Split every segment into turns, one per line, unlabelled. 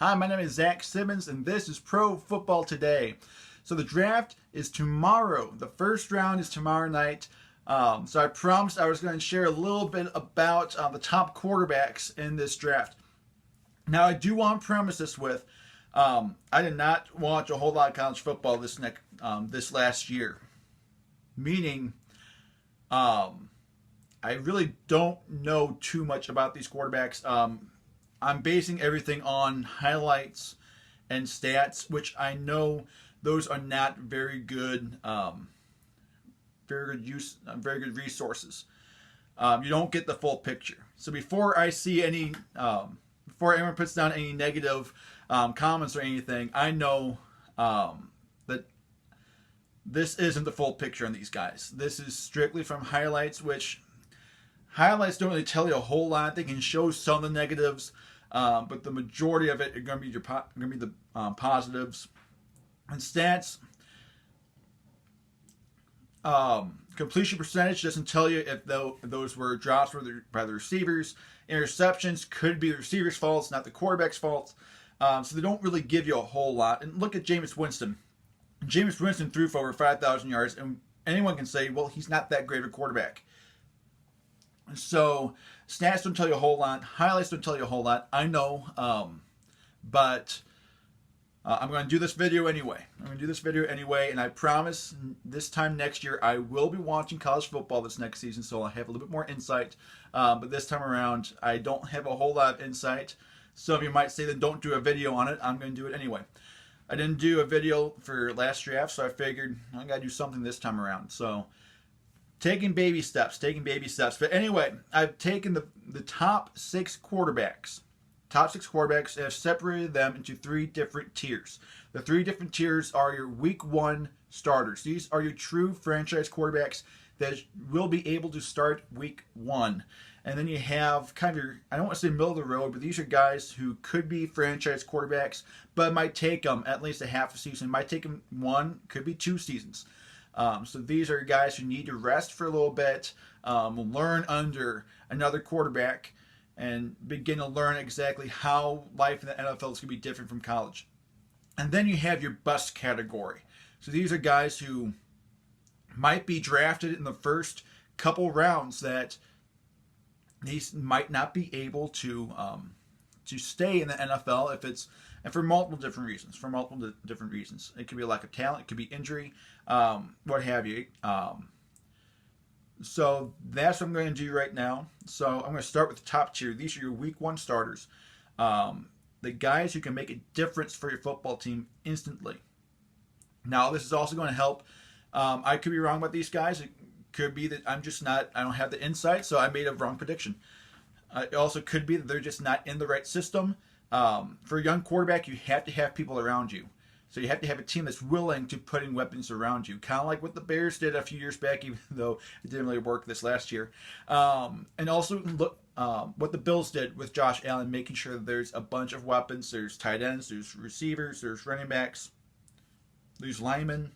Hi, my name is Zach Simmons, and this is Pro Football Today. So the draft is tomorrow. The first round is tomorrow night. So I promised I was going to share a little bit about the top quarterbacks in this draft. Now I do want to premise this with, I did not watch a whole lot of college football this last year. Meaning, I really don't know too much about these quarterbacks. I'm basing everything on highlights and stats, which I know those are not very good, very good resources. You don't get the full picture. So before I see any, before anyone puts down any negative comments or anything, I know that this isn't the full picture on these guys. This is strictly from highlights, which highlights don't really tell you a whole lot. They can show some of the negatives, but the majority of it are going to be the positives. And stats, completion percentage doesn't tell you if those were drops by the receivers. Interceptions could be the receiver's faults, not the quarterback's faults. So they don't really give you a whole lot. And look at Jameis Winston. Jameis Winston threw for over 5,000 yards, and anyone can say, well, he's not that great of a quarterback. So stats don't tell you a whole lot. Highlights don't tell you a whole lot. I know, but I'm going to do this video anyway. And I promise this time next year I will be watching college football this next season, so I'll have a little bit more insight. But this time around, I don't have a whole lot of insight. Some of you might say that don't do a video on it. I'm going to do it anyway. I didn't do a video for last draft, so I figured I got to do something this time around. So taking baby steps. But anyway, I've taken the top six quarterbacks. And have separated them into three different tiers. The three different tiers are your week one starters. These are your true franchise quarterbacks that will be able to start week one. And then you have kind of your, I don't want to say middle of the road, but these are guys who could be franchise quarterbacks, but it might take them at least a half a season. It might take them one, could be 2 seasons. So these are guys who need to rest for a little bit, learn under another quarterback, and begin to learn exactly how life in the NFL is going to be different from college. And then you have your bust category. So these are guys who might be drafted in the first couple rounds that these might not be able to stay in the NFL if it's, and for multiple different reasons. It could be a lack of talent, it could be injury, what have you. So that's what I'm going to do right now. So I'm going to start with the top tier. These are your week one starters. The guys who can make a difference for your football team instantly. Now, this is also going to help. I could be wrong about these guys. It could be that I don't have the insight, so I made a wrong prediction. It also could be that they're just not in the right system. For a young quarterback, you have to have people around you. So you have to have a team that's willing to put in weapons around you, kind of like what the Bears did a few years back, even though it didn't really work this last year. And also look what the Bills did with Josh Allen, making sure that there's a bunch of weapons. There's tight ends, there's receivers, there's running backs, there's linemen.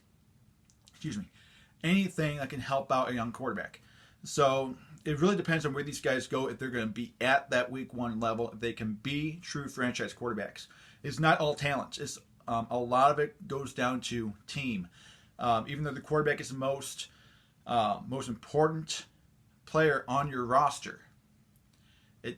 Anything that can help out a young quarterback. So it really depends on where these guys go, if they're going to be at that week one level, if they can be true franchise quarterbacks. It's not all talent. It's a lot of it goes down to team. Even though the quarterback is the most important player on your roster, it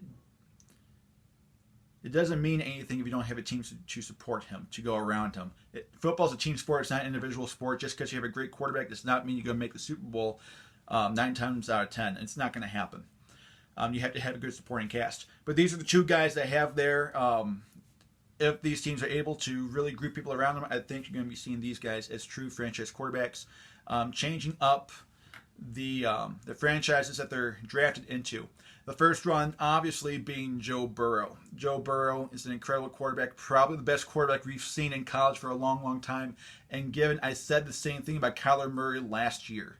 doesn't mean anything if you don't have a team to support him, to go around him. Football's a team sport. It's not an individual sport. Just because you have a great quarterback does not mean you're going to make the Super Bowl 9 times out of 10. It's not going to happen. You have to have a good supporting cast. But these are the two guys that have there. If these teams are able to really group people around them, I think you're going to be seeing these guys as true franchise quarterbacks, changing up the franchises that they're drafted into. The first one, obviously, being Joe Burrow. Joe Burrow is an incredible quarterback, probably the best quarterback we've seen in college for a long, long time. And I said the same thing about Kyler Murray last year.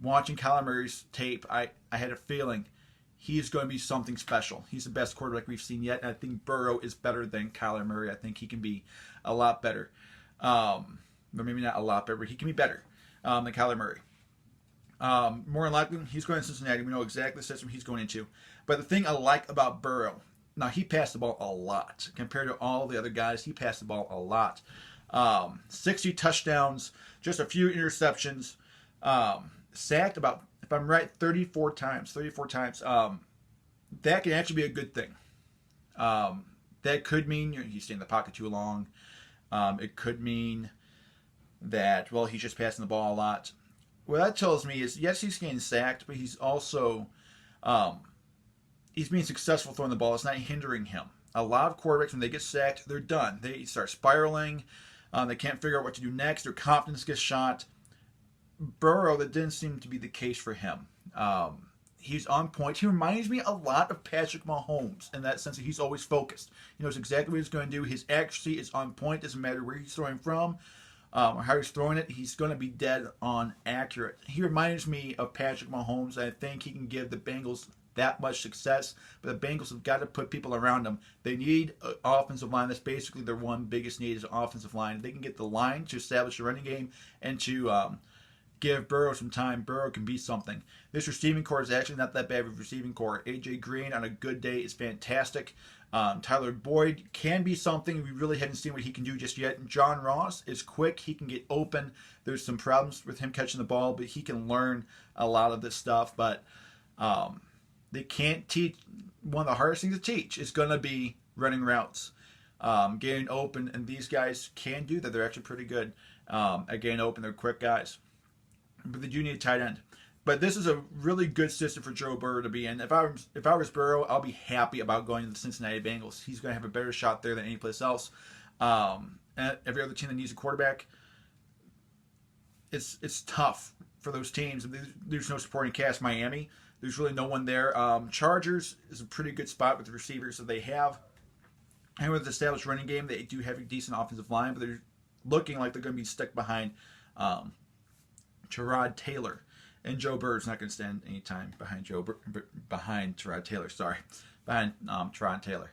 Watching Kyler Murray's tape, I had a feeling he's going to be something special. He's the best quarterback we've seen yet. And I think Burrow is better than Kyler Murray. I think he can be a lot better. But maybe not a lot better, but he can be better than Kyler Murray. More than likely, he's going to Cincinnati. We know exactly the system he's going into. But the thing I like about Burrow, Now, he passed the ball a lot. Compared to all the other guys, he passed the ball a lot. 60 touchdowns, just a few interceptions. Sacked about, if I'm right, 34 times. 34 times. That can actually be a good thing. That could mean he's staying in the pocket too long. It could mean that, well, he's just passing the ball a lot. What that tells me is, yes, he's getting sacked, but he's also he's being successful throwing the ball. It's not hindering him. A lot of quarterbacks, when they get sacked, they're done. They start spiraling. They can't figure out what to do next. Their confidence gets shot. Burrow, that didn't seem to be the case for him. He's on point. He reminds me a lot of Patrick Mahomes in that sense that he's always focused. He knows exactly what he's going to do. His accuracy is on point. Doesn't matter where he's throwing from or how he's throwing it. He's going to be dead on accurate. He reminds me of Patrick Mahomes. I think he can give the Bengals that much success, but the Bengals have got to put people around them. They need an offensive line. That's basically their one biggest need is an offensive line. If they can get the line to establish the running game and to give Burrow some time, Burrow can be something. This receiving core is actually not that bad of a receiving core. A.J. Green on a good day is fantastic. Tyler Boyd can be something. We really haven't seen what he can do just yet. John Ross is quick. He can get open. There's some problems with him catching the ball, but he can learn a lot of this stuff. But they can't teach. One of the hardest things to teach is going to be running routes, getting open, and these guys can do that. They're actually pretty good at getting open. They're quick guys. But they do need a tight end. But this is a really good system for Joe Burrow to be in. If I was Burrow, I'll be happy about going to the Cincinnati Bengals. He's going to have a better shot there than any place else. And every other team that needs a quarterback, it's tough for those teams. There's no supporting cast. Miami, there's really no one there. Chargers is a pretty good spot with the receivers that they have. And with the established running game, they do have a decent offensive line, but they're looking like they're going to be stuck behind Tyrod Taylor, and Joe Burrow's not going to stand any time behind Tyrod Taylor. Sorry, behind Tyrod Taylor.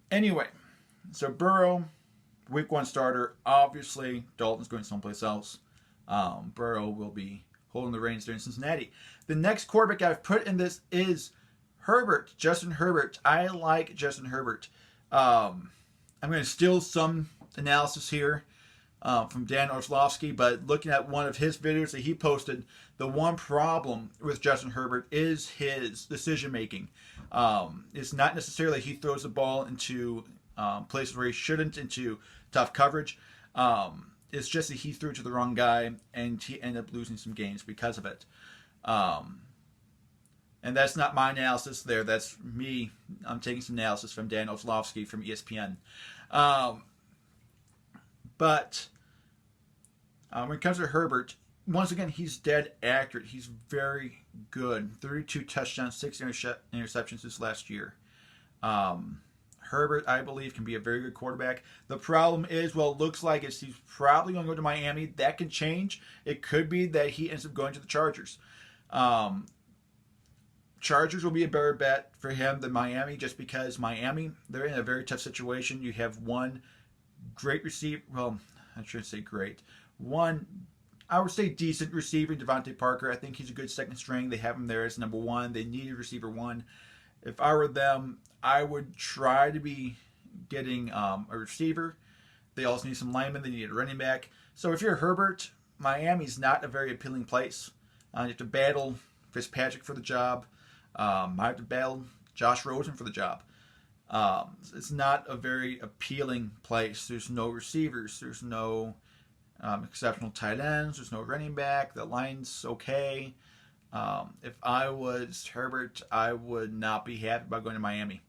Anyway, so Burrow, Week 1 starter. Obviously, Dalton's going someplace else. Burrow will be holding the reins there in Cincinnati. The next quarterback I've put in this is Herbert, Justin Herbert. I like Justin Herbert. I'm going to steal some analysis here from Dan Orlovsky, but looking at one of his videos that he posted, the one problem with Justin Herbert is his decision making. It's not necessarily he throws the ball into places where he shouldn't, into tough coverage. It's just that he threw it to the wrong guy, and he ended up losing some games because of it. And that's not my analysis there. That's me. I'm taking some analysis from Dan Orlovsky from ESPN. But when it comes to Herbert, once again, he's dead accurate. He's very good. 32 touchdowns, 6 interceptions this last year. Herbert, I believe, can be a very good quarterback. The problem is, well, it looks like he's probably going to go to Miami. That can change. It could be that he ends up going to the Chargers. Chargers will be a better bet for him than Miami, just because Miami, they're in a very tough situation. You have one great receiver. Well, I shouldn't say great. One, I would say decent receiver, Devontae Parker. I think he's a good second string. They have him there as number one. They need a receiver one. If I were them, I would try to be getting a receiver. They also need some linemen. They need a running back. So if you're Herbert, Miami's not a very appealing place. You have to battle Fitzpatrick for the job. I have to battle Josh Rosen for the job. It's not a very appealing place. There's no receivers. There's no exceptional tight ends. There's no running back. The line's okay. If I was Herbert, I would not be happy about going to Miami.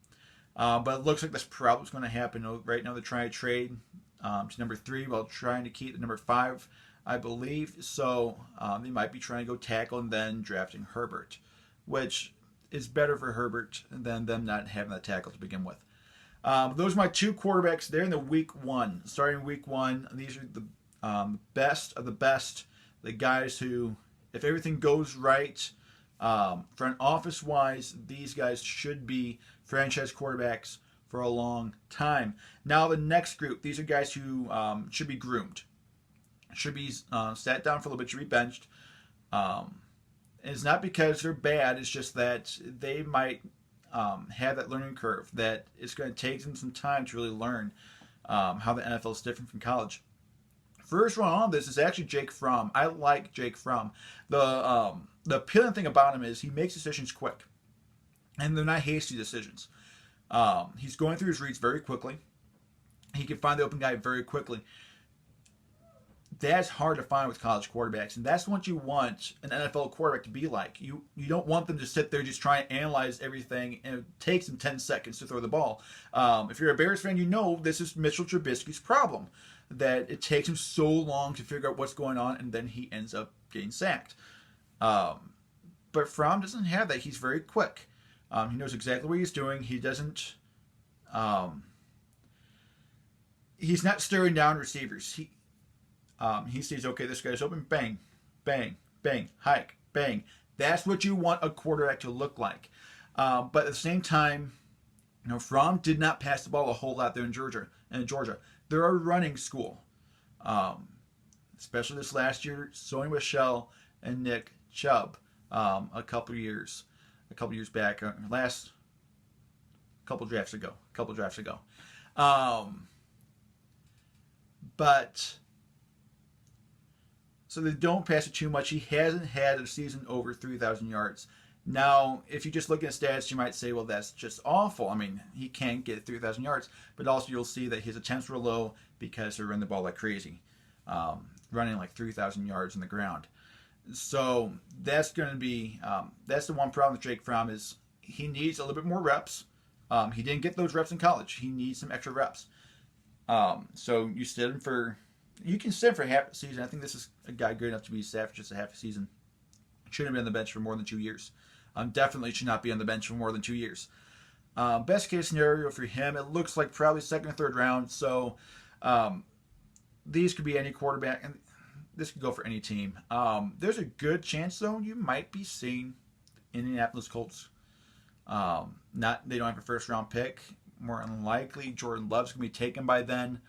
But it looks like that's probably what's going to happen. Right now they're trying to trade to number 3 while trying to keep the number 5, I believe. So they might be trying to go tackle and then drafting Herbert, which is better for Herbert than them not having that tackle to begin with. Those are my 2 quarterbacks there in the Week 1. Starting Week 1, these are the best of the best. The guys who, if everything goes right, front office-wise, these guys should be franchise quarterbacks for a long time. Now the next group, these are guys who should be groomed. Should be sat down for a little bit, should be benched. It's not because they're bad, it's just that they might have that learning curve, that it's going to take them some time to really learn how the NFL is different from college. First one on this is actually Jake Fromm. I like Jake Fromm. The appealing thing about him is he makes decisions quick, and they're not hasty decisions. He's going through his reads very quickly. He can find the open guy very quickly. That's hard to find with college quarterbacks, and that's what you want an NFL quarterback to be like. You don't want them to sit there just try and analyze everything, and it takes them 10 seconds to throw the ball. If you're a Bears fan, you know this is Mitchell Trubisky's problem, that it takes him so long to figure out what's going on, and then he ends up getting sacked. But Fromm doesn't have that. He's very quick. He knows exactly what he's doing. He doesn't... he's not staring down receivers. He sees, okay, this guy's open, bang, bang, bang, hike, bang. That's what you want a quarterback to look like. But at the same time, Fromm did not pass the ball a whole lot there in Georgia. They're a running school. Especially this last year, Sony Michel and Nick Chubb, a couple years back, couple drafts ago. But so they don't pass it too much. He hasn't had a season over 3,000 yards. Now, if you just look at stats, you might say, well, that's just awful. I mean, he can't get 3,000 yards. But also you'll see that his attempts were low because they run the ball like crazy, running like 3,000 yards on the ground. So that's going to be, that's the one problem with Jake Fromm is he needs a little bit more reps. He didn't get those reps in college. He needs some extra reps. So you sit him for... You can sit for half a season. I think this is a guy good enough to be sat for just a half a season. Shouldn't be on the bench for more than 2 years. Definitely should not be on the bench for more than 2 years. Best case scenario for him, it looks like probably second or third round. So these could be any quarterback, and this could go for any team. There's a good chance, though, you might be seeing Indianapolis Colts. They don't have a first round pick. More unlikely, Jordan Love's going to be taken by then.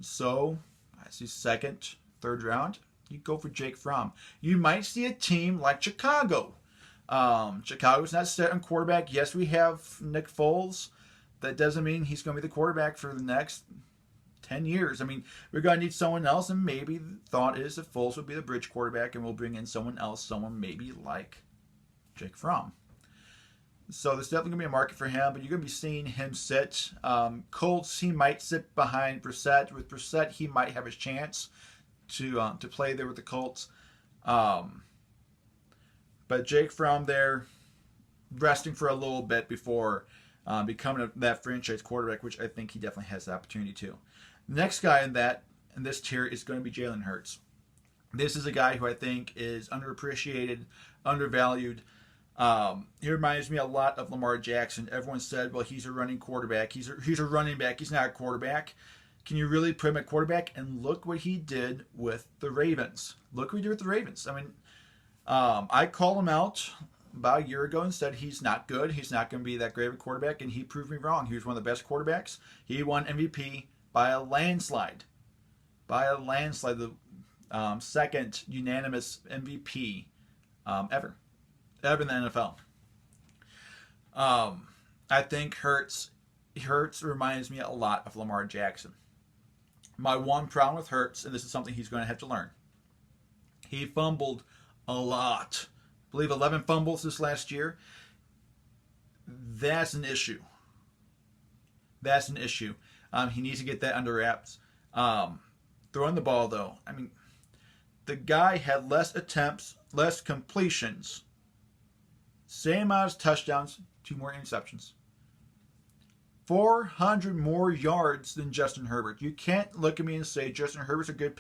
So I see second, third round. You go for Jake Fromm. You might see a team like Chicago. Chicago's not set on quarterback. Yes, we have Nick Foles. That doesn't mean he's going to be the quarterback for the next 10 years. I mean, we're going to need someone else, and maybe the thought is that Foles will be the bridge quarterback, and we'll bring in someone else, someone maybe like Jake Fromm. So there's definitely going to be a market for him, but you're going to be seeing him sit. Colts, he might sit behind Brissett. With Brissett, he might have his chance to play there with the Colts. But Jake Fromm there, resting for a little bit before becoming that franchise quarterback, which I think he definitely has the opportunity to. The next guy in this tier is going to be Jalen Hurts. This is a guy who I think is underappreciated, undervalued. He reminds me a lot of Lamar Jackson. Everyone said, well, he's a running quarterback. He's a running back. He's not a quarterback. Can you really put him at quarterback? And look what he did with the Ravens. I mean, I called him out about a year ago and said he's not good. He's not going to be that great of a quarterback, and he proved me wrong. He was one of the best quarterbacks. He won MVP by a landslide. The second unanimous MVP ever in the NFL. I think Hurts reminds me a lot of Lamar Jackson. My one problem with Hurts, and this is something he's going to have to learn, he fumbled a lot. I believe 11 fumbles this last year. That's an issue. He needs to get that under wraps. Throwing the ball, though, I mean, the guy had less attempts, less completions, same amount of touchdowns, 2 more interceptions. 400 more yards than Justin Herbert. You can't look at me and say Justin Herbert's a good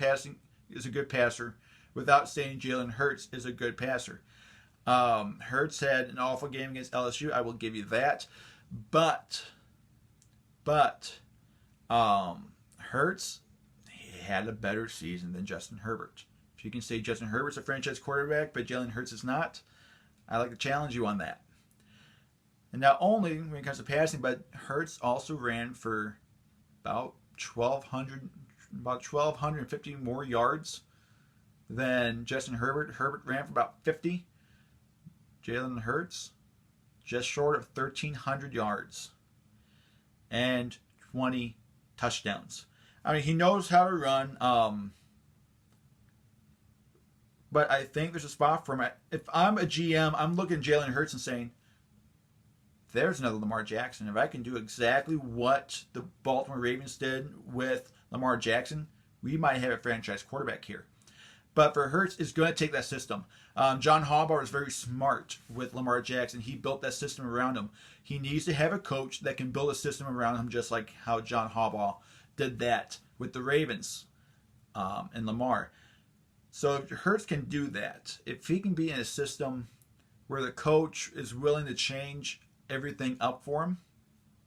passer without saying Jalen Hurts is a good passer. Hurts had an awful game against LSU. I will give you that. But Hurts had a better season than Justin Herbert. If you can say Justin Herbert's a franchise quarterback, but Jalen Hurts is not, I like to challenge you on that. And not only when it comes to passing, but Hurts also ran for about 1,250 more yards than Justin Herbert. Herbert ran for about 50. Jalen Hurts just short of 1,300 yards and 20 touchdowns. I mean, he knows how to run, but I think there's a spot for him. If I'm a GM, I'm looking at Jalen Hurts and saying, there's another Lamar Jackson. If I can do exactly what the Baltimore Ravens did with Lamar Jackson, we might have a franchise quarterback here. But for Hurts, it's going to take that system. John Harbaugh is very smart with Lamar Jackson. He built that system around him. He needs to have a coach that can build a system around him, just like how John Harbaugh did that with the Ravens and Lamar. So if Hurts can do that, if he can be in a system where the coach is willing to change everything up for him,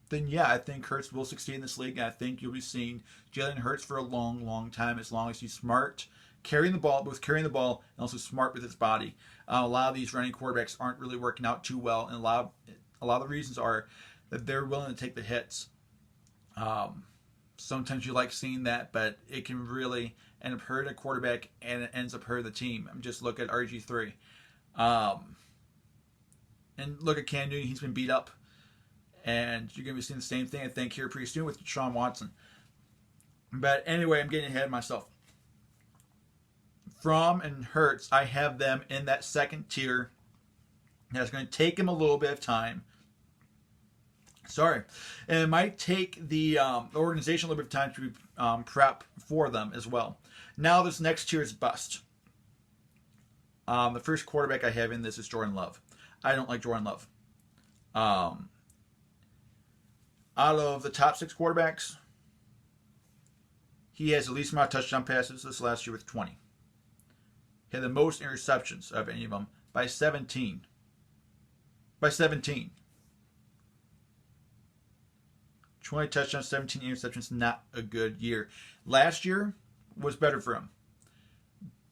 then yeah, I think Hurts will succeed in this league. And I think you'll be seeing Jalen Hurts for a long, long time, as long as he's smart, carrying the ball, and also smart with his body. A lot of these running quarterbacks aren't really working out too well, and a lot of the reasons are that they're willing to take the hits. Sometimes you like seeing that, but it can really end up hurting a quarterback, and it ends up hurting the team. Just look at RG3. And look at Cam Newton. He's been beat up. And you're going to be seeing the same thing, I think, here pretty soon with Deshaun Watson. But anyway, I'm getting ahead of myself. Fromm and Hurts, I have them in that second tier. That's going to take them a little bit of time. And it might take the organization a little bit of time to prep for them as well. Now this next tier is bust. The first quarterback I have in this is Jordan Love. I don't like Jordan Love. Out of the top 6 quarterbacks, he has the least amount of touchdown passes this last year with 20. He had the most interceptions of any of them by 17. 20 touchdowns, 17 interceptions, not a good year. Last year was better for him.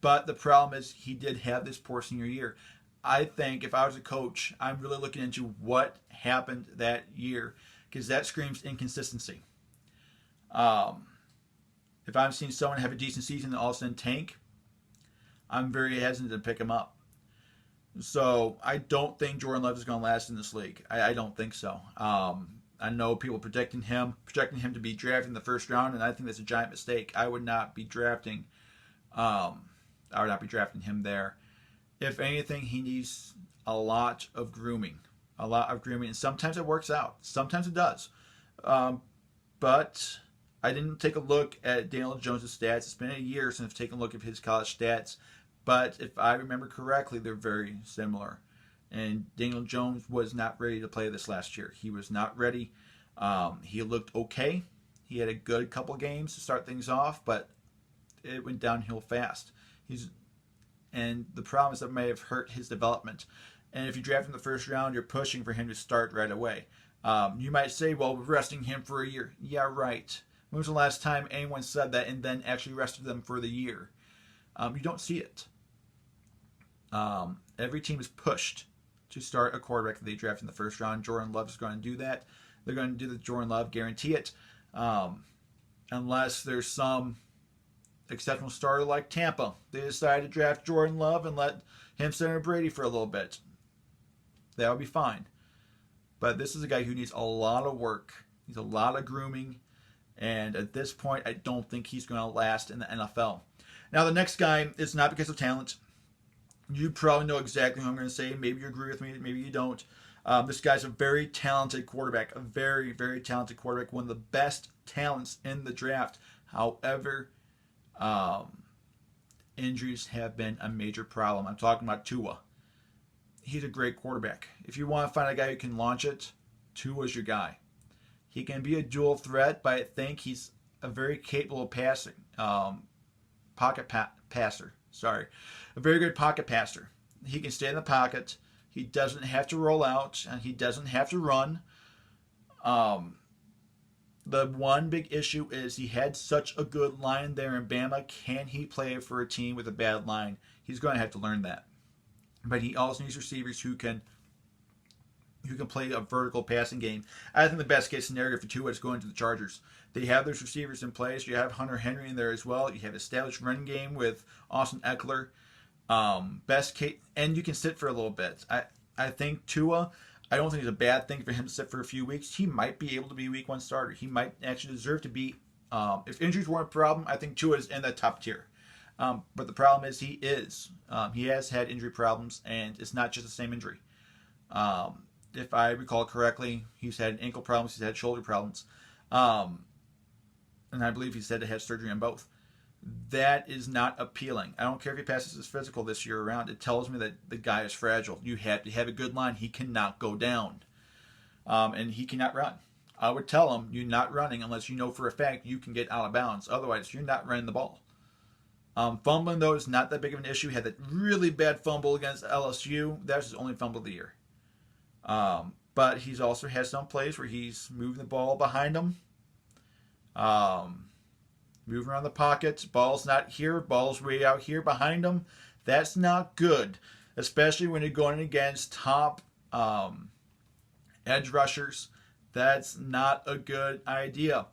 But the problem is he did have this poor senior year. I think if I was a coach, I'm really looking into what happened that year, because that screams inconsistency. If I'm seeing someone have a decent season and all of a sudden tank, I'm very hesitant to pick him up. So I don't think Jordan Love is going to last in this league. I don't think so. I know people projecting him to be drafted in the first round, and I think that's a giant mistake. I would not be drafting him there. If anything, he needs a lot of grooming. And sometimes it works out. Sometimes it does. But I didn't take a look at Daniel Jones' stats. It's been a year since I've taken a look at his college stats. But if I remember correctly, they're very similar. And Daniel Jones was not ready to play this last year. He was not ready. He looked okay. He had a good couple games to start things off, but it went downhill fast. And the problem is that may have hurt his development. And if you draft him in the first round, you're pushing for him to start right away. You might say, well, we're resting him for a year. Yeah, right. When was the last time anyone said that and then actually rested them for the year? You don't see it. Every team is pushed to start a quarterback that they draft in the first round. Jordan Love is going to do that. They're going to do the Jordan Love, guarantee it. Unless there's some exceptional starter like Tampa. They decide to draft Jordan Love and let him center Brady for a little bit. That would be fine. But this is a guy who needs a lot of work. Needs a lot of grooming. And at this point, I don't think he's going to last in the NFL. Now, the next guy is not because of talent. You probably know exactly who I'm going to say. Maybe you agree with me. Maybe you don't. This guy's a very talented quarterback. A very, very talented quarterback. One of the best talents in the draft. However, injuries have been a major problem. I'm talking about Tua. He's a great quarterback. If you want to find a guy who can launch it, Tua's your guy. He can be a dual threat, but I think he's a very capable passing. Passer. Sorry. A very good pocket passer. He can stay in the pocket. He doesn't have to roll out, and he doesn't have to run. The one big issue is he had such a good line there in Bama. Can he play for a team with a bad line? He's going to have to learn that. But he also needs receivers who can play a vertical passing game. I think the best case scenario for Tua is going to the Chargers. They have those receivers in place. You have Hunter Henry in there as well. You have established running game with Austin Eckler. Best case, and you can sit for a little bit. I think Tua, I don't think it's a bad thing for him to sit for a few weeks. He might be able to be a week 1 starter. He might actually deserve to be. If injuries weren't a problem, I think Tua is in that top tier. But the problem is he is. He has had injury problems, and it's not just the same injury. If I recall correctly, he's had ankle problems, he's had shoulder problems. And I believe he said he had surgery on both. That is not appealing. I don't care if he passes his physical this year around. It tells me that the guy is fragile. You have to have a good line. He cannot go down. And he cannot run. I would tell him, you're not running unless you know for a fact you can get out of bounds. Otherwise, you're not running the ball. Fumbling, though, is not that big of an issue. He had that really bad fumble against LSU. That was his only fumble of the year. But he's also had some plays where he's moving the ball behind him. Moving around the pockets. Ball's not here. Ball's way out here behind him. That's not good. Especially when you're going against top edge rushers. That's not a good idea.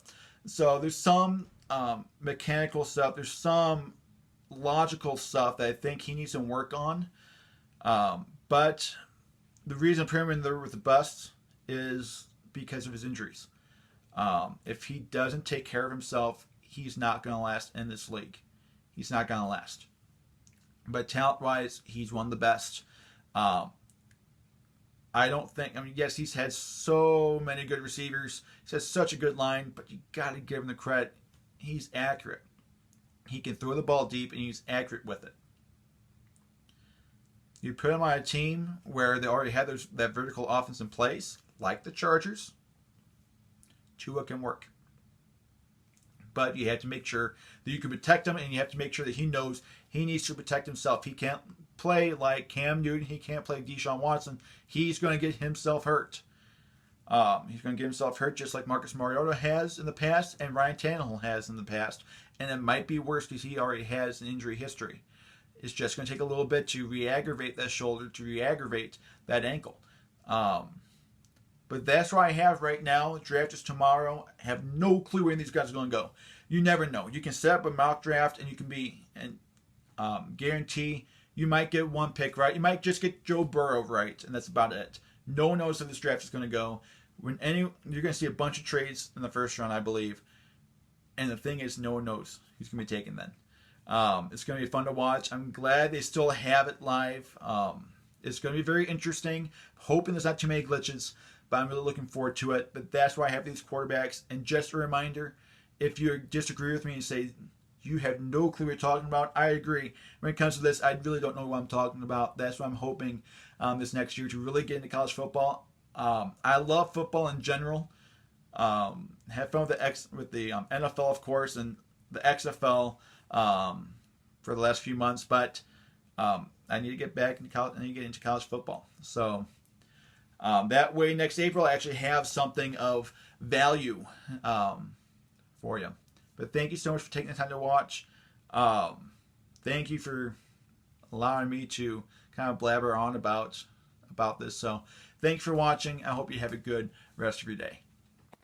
So there's some mechanical stuff. There's some logical stuff that I think he needs some work on. But the reason I'm putting him there with the bust is because of his injuries. If he doesn't take care of himself, he's not going to last in this league. He's not going to last. But talent-wise, he's one of the best. I don't think, yes, he's had so many good receivers. He's had such a good line, but you got to give him the credit. He's accurate. He can throw the ball deep, and he's accurate with it. You put him on a team where they already have that vertical offense in place, like the Chargers, Tua can work. But you have to make sure that you can protect him, and you have to make sure that he knows he needs to protect himself. He can't play like Cam Newton. He can't play Deshaun Watson. He's going to get himself hurt. He's going to get himself hurt just like Marcus Mariota has in the past and Ryan Tannehill has in the past. And it might be worse because he already has an injury history. It's just going to take a little bit to re-aggravate that shoulder, to re-aggravate that ankle. But that's what I have right now. The draft is tomorrow. I have no clue where these guys are going to go. You never know. You can set up a mock draft and you can guarantee you might get one pick right. You might just get Joe Burrow right, and that's about it. No one knows how this draft is going to go. You're going to see a bunch of trades in the first round, I believe. And the thing is, no one knows who's going to be taken then. It's going to be fun to watch. I'm glad they still have it live. It's going to be very interesting. Hoping there's not too many glitches, but I'm really looking forward to it. But that's why I have these quarterbacks. And just a reminder, if you disagree with me and say you have no clue what you're talking about, I agree. When it comes to this, I really don't know what I'm talking about. That's why I'm hoping this next year to really get into college football. I love football in general. Have fun with the NFL, of course, and the XFL for the last few months. But I need to get back into college. I need to get into college football. So that way, next April, I actually have something of value for you. But thank you so much for taking the time to watch. Thank you for allowing me to kind of blabber on about this. So thanks for watching. I hope you have a good rest of your day.